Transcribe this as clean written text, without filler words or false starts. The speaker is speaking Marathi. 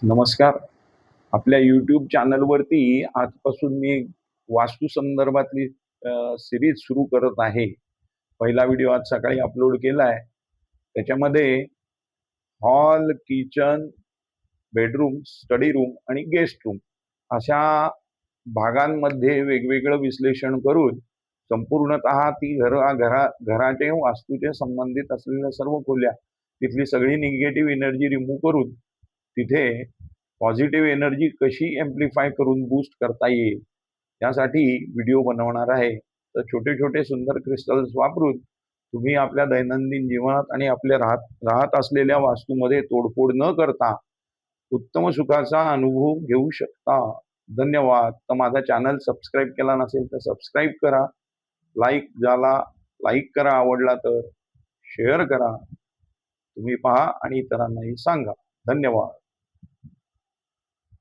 नमस्कार. आपल्या YouTube चॅनलवरती आजपासून मी वास्तू संदर्भातली सीरीज सुरू करत आहे. पहिला व्हिडिओ आज सकाळी अपलोड केलाय. त्याच्यामध्ये hall, kitchen, bedroom, study room आणि गेस्ट रूम अशा भागांमध्ये वेगवेगळं विश्लेषण करून संपूर्णतः ती घराचे वास्तूचे संबंधित असलेल्या सर्व खोल्या, तिथली सगळी निगेटिव्ह एनर्जी रिमूव्ह करून तिथे पॉझिटिव्ह एनर्जी कशी एम्प्लिफाय करून बूस्ट करता येईल, यासाठी व्हिडिओ बनवणार आहे. तर छोटे-छोटे सुंदर क्रिस्टल्स वापरून तुम्ही आपल्या दैनंदिन जीवनात आणि आपल्या राहत राहत असलेल्या वास्तूमध्ये तोडफोड न करता उत्तम सुखाचा अनुभव घेऊ शकता. धन्यवाद. तर माझा चॅनल सबस्क्राईब केला नसेल तर सबस्क्राईब करा. लाईक करा, आवडला तर शेअर करा. तुम्ही पहा आणि इतरांनाही सांगा. धन्यवाद.